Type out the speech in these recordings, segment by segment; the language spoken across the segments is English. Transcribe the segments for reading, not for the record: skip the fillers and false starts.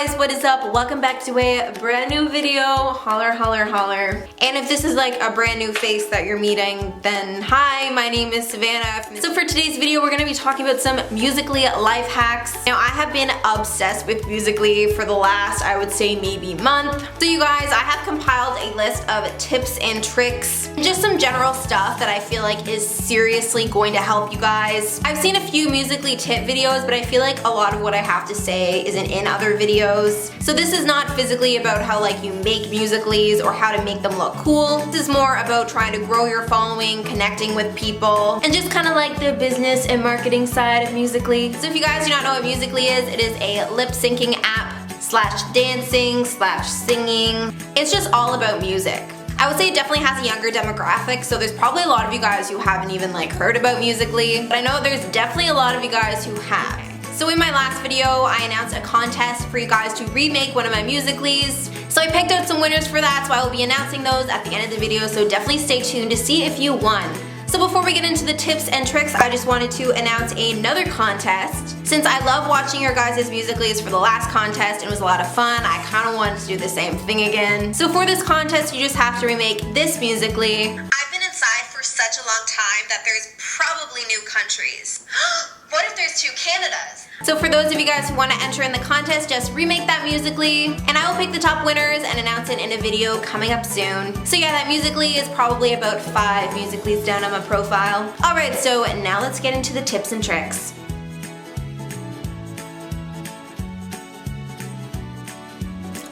guys, what is up? Welcome back to a brand new video. Holler, holler, holler. And if this is like a brand new face that you're meeting, then hi, my name is Savannah. So for today's video, we're gonna be talking about some Musical.ly life hacks. Now, I have been obsessed with Musical.ly for the last, I would say, maybe month. So you guys, I have compiled a list of tips and tricks, and just some general stuff that I feel like is seriously going to help you guys. I've seen a few Musical.ly tip videos, but I feel like a lot of what I have to say isn't in other videos. So this is not physically about how like you make Musical.lys or how to make them look cool. This is more about trying to grow your following, connecting with people, and just kind of like the business and marketing side of Musical.ly. So if you guys do not know what Musical.ly is, it is a lip syncing app / dancing / singing. It's just all about music. I would say it definitely has a younger demographic, so there's probably a lot of you guys who haven't even like heard about Musical.ly, but I know there's definitely a lot of you guys who have. So in my last video, I announced a contest for you guys to remake one of my Musical.lys. So I picked out some winners for that, so I will be announcing those at the end of the video, so definitely stay tuned to see if you won. So before we get into the tips and tricks, I just wanted to announce another contest. Since I love watching your guys' Musical.lys for the last contest and it was a lot of fun, I kind of wanted to do the same thing again. So for this contest, you just have to remake this Musical.ly. I've been inside for such a long time that there's probably new countries. What if there's 2 Canadas? So for those of you guys who want to enter in the contest, just remake that Musical.ly, and I will pick the top winners and announce it in a video coming up soon. So yeah, that Musical.ly is probably about 5 Musical.lys down on my profile. Alright, so now let's get into the tips and tricks.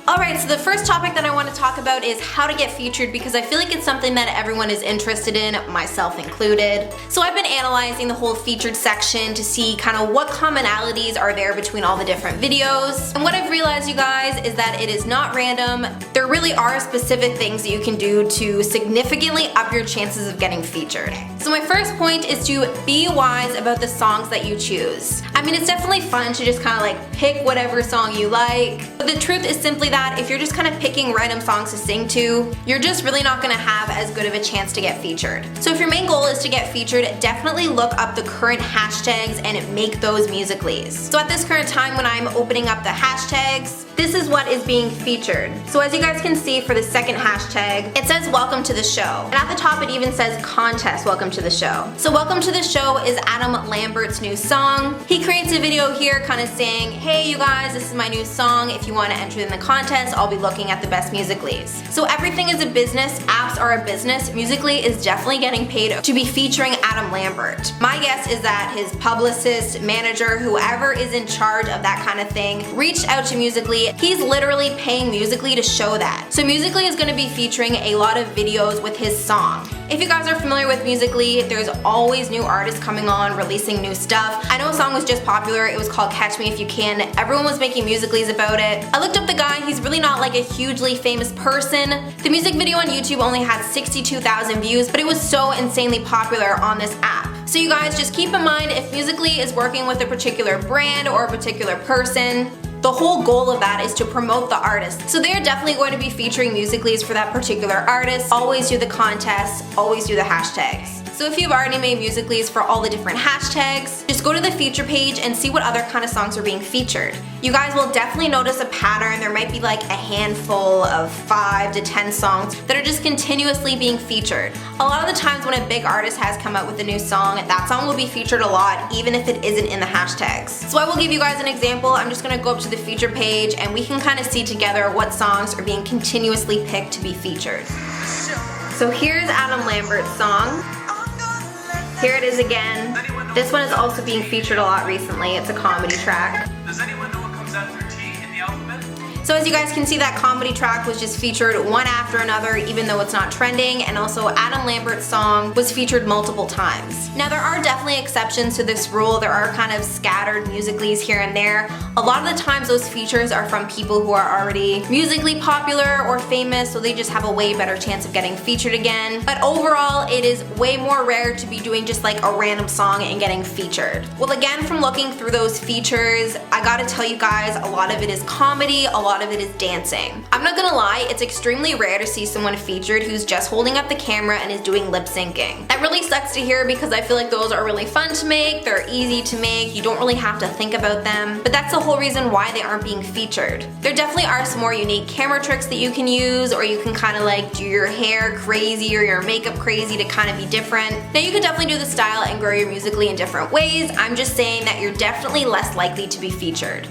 Alright, so the first topic that I want to talk about is how to get featured, because I feel like it's something that everyone is interested in, myself included. So I've been analyzing the whole featured section to see kind of what commonalities are there between all the different videos. And what I've realized, you guys, is that it is not random. There really are specific things that you can do to significantly up your chances of getting featured. So my first point is to be wise about the songs that you choose. I mean, it's definitely fun to just kind of like pick whatever song you like, but the truth is simply that if you're just kind of picking random songs to sing to, you're just really not going to have as good of a chance to get featured. So if your main goal is to get featured, definitely look up the current hashtags and make those Musical.lys. So at this current time when I'm opening up the hashtags, this is what is being featured. So as you guys can see for the second hashtag, it says welcome to the show. And at the top it even says contest welcome to the show. So welcome to the show is Adam Lambert's new song. He creates a video here kind of saying, hey you guys, this is my new song. If you want to enter in the contest, I'll be looking at the best Musical.lys. So everything is a business, apps are a business. Musical.ly is definitely getting paid to be featuring Adam Lambert. My guess is that his publicist, manager, whoever is in charge of that kind of thing reached out to Musical.ly. He's literally paying Musical.ly to show that. So Musical.ly is going to be featuring a lot of videos with his song. If you guys are familiar with Musical.ly, there's always new artists coming on, releasing new stuff. I know a song was just popular, it was called Catch Me If You Can. Everyone was making Musical.lys about it. I looked up the guy, he's really not like a hugely famous person. The music video on YouTube only had 62,000 views, but it was so insanely popular on this app. So you guys just keep in mind, if Musical.ly is working with a particular brand or a particular person, the whole goal of that is to promote the artist. So they're definitely going to be featuring Musical.lys for that particular artist. Always do the contests, always do the hashtags. So if you've already made Musical.lys for all the different hashtags, just go to the feature page and see what other kind of songs are being featured. You guys will definitely notice a pattern. There might be like a handful of 5 to 10 songs that are just continuously being featured. A lot of the times when a big artist has come out with a new song, that song will be featured a lot even if it isn't in the hashtags. So I will give you guys an example. I'm just going to go up to the feature page and we can kind of see together what songs are being continuously picked to be featured. So here's Adam Lambert's song. Here it is again. This one is also being featured a lot recently. It's a comedy track. Does anyone know what comes after T in the alphabet? So as you guys can see, that comedy track was just featured one after another, even though it's not trending, and also Adam Lambert's song was featured multiple times. Now there are definitely exceptions to this rule. There are kind of scattered Musical.lys here and there. A lot of the times those features are from people who are already musically popular or famous, so they just have a way better chance of getting featured again. But overall, it is way more rare to be doing just like a random song and getting featured. Well, again, from looking through those features, I gotta tell you guys, a lot of it is comedy, a lot of it is dancing. I'm not gonna lie, it's extremely rare to see someone featured who's just holding up the camera and is doing lip syncing. That really sucks to hear because I feel like those are really fun to make, they're easy to make, you don't really have to think about them, but that's the whole reason why they aren't being featured. There definitely are some more unique camera tricks that you can use, or you can kind of like do your hair crazy or your makeup crazy to kind of be different. Now you can definitely do the style and grow your Musical.ly in different ways. I'm just saying that you're definitely less likely to be featured.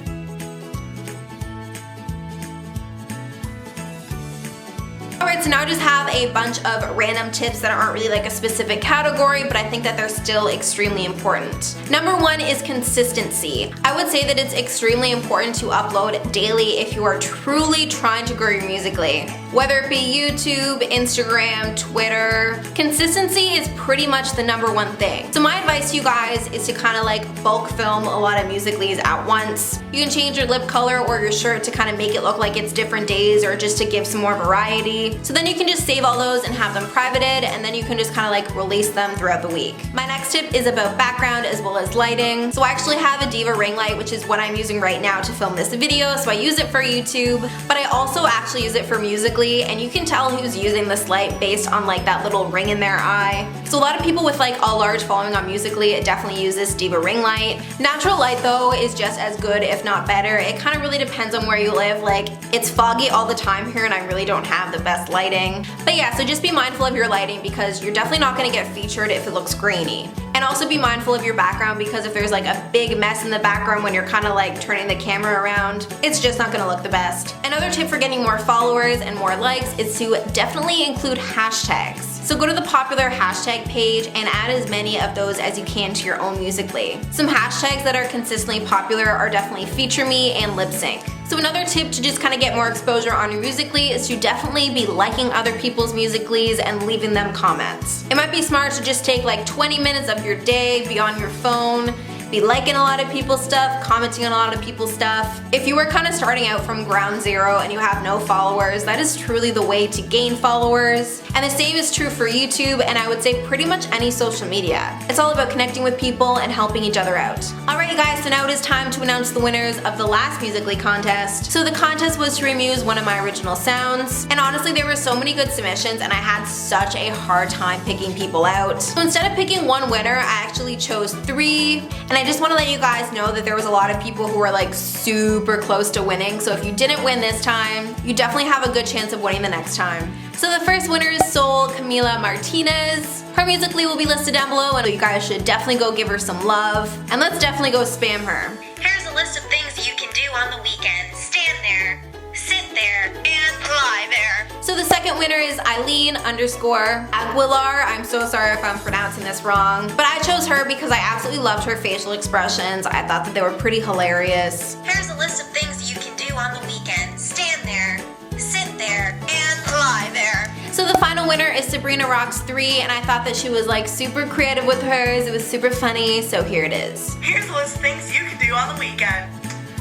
Alright, so now I just have a bunch of random tips that aren't really like a specific category, but I think that they're still extremely important. Number one is consistency. I would say that it's extremely important to upload daily if you are truly trying to grow your Musical.ly. Whether it be YouTube, Instagram, Twitter, consistency is pretty much the number one thing. So my advice to you guys is to kind of like bulk film a lot of Musical.lys at once. You can change your lip color or your shirt to kind of make it look like it's different days or just to give some more variety. So then you can just save all those and have them privated, and then you can just kind of like release them throughout the week. My next tip is about background as well as lighting. So I actually have a Diva ring light, which is what I'm using right now to film this video, so I use it for YouTube, but I also actually use it for Musical.ly, and you can tell who's using this light based on like that little ring in their eye. So a lot of people with like a large following on Musical.ly definitely use this Diva ring light. Natural light though is just as good, if not better. It kind of really depends on where you live. Like, it's foggy all the time here and I really don't have the best lighting. But yeah, so just be mindful of your lighting because you're definitely not going to get featured if it looks grainy. And also be mindful of your background because if there's like a big mess in the background when you're kind of like turning the camera around, it's just not going to look the best. Another tip for getting more followers and more likes is to definitely include hashtags. So go to the popular hashtag page and add as many of those as you can to your own Musical.ly. Some hashtags that are consistently popular are definitely Feature Me and Lip Sync. So another tip to just kind of get more exposure on your Musical.ly is to definitely be liking other people's Musical.lys and leaving them comments. It might be smart to just take like 20 minutes of your day, be on your phone, be liking a lot of people's stuff, commenting on a lot of people's stuff. If you were kind of starting out from ground zero and you have no followers, that is truly the way to gain followers. And the same is true for YouTube, and I would say pretty much any social media. It's all about connecting with people and helping each other out. Alright guys, so now it is time to announce the winners of the last Musical.ly contest. So the contest was to remuse one of my original sounds, and honestly there were so many good submissions and I had such a hard time picking people out. So instead of picking one winner, I actually chose 3, and I just want to let you guys know that there was a lot of people who were like super close to winning, so if you didn't win this time, you definitely have a good chance of winning the next time. So the first winner is Sol Camila Martinez. Her Musical.ly will be listed down below, and you guys should definitely go give her some love, and let's definitely go spam her. Here's a list of things you can do on the weekend. Stand there, sit there, and lie there. So the second winner is Eileen _Aguilar. I'm so sorry if I'm pronouncing this wrong, but I chose her because I absolutely loved her facial expressions. I thought that they were pretty hilarious. Here's a list of things you can do on the weekend. Stand there, sit there, and lie there. So the final winner is Sabrina Rocks 3, and I thought that she was like super creative with hers. It was super funny, so here it is. Here's a list of things you can do on the weekend.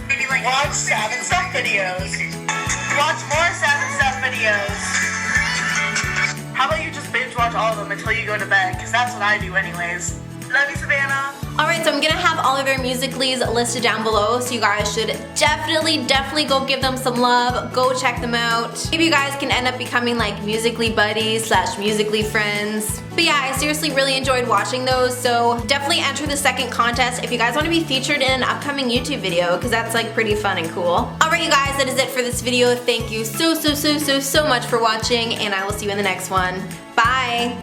Maybe like watch SavAndStuff videos. Watch more SavAndStuff videos. How about you just binge watch all of them until you go to bed? Because that's what I do anyways. Love you, Savannah. Alright, so I'm gonna have all of their Musical.lys listed down below, so you guys should definitely go give them some love, go check them out. Maybe you guys can end up becoming like Musical.ly buddies / Musical.ly friends. But yeah, I seriously really enjoyed watching those, so definitely enter the second contest if you guys want to be featured in an upcoming YouTube video, because that's like pretty fun and cool. Alright you guys, that is it for this video. Thank you so much for watching, and I will see you in the next one. Bye!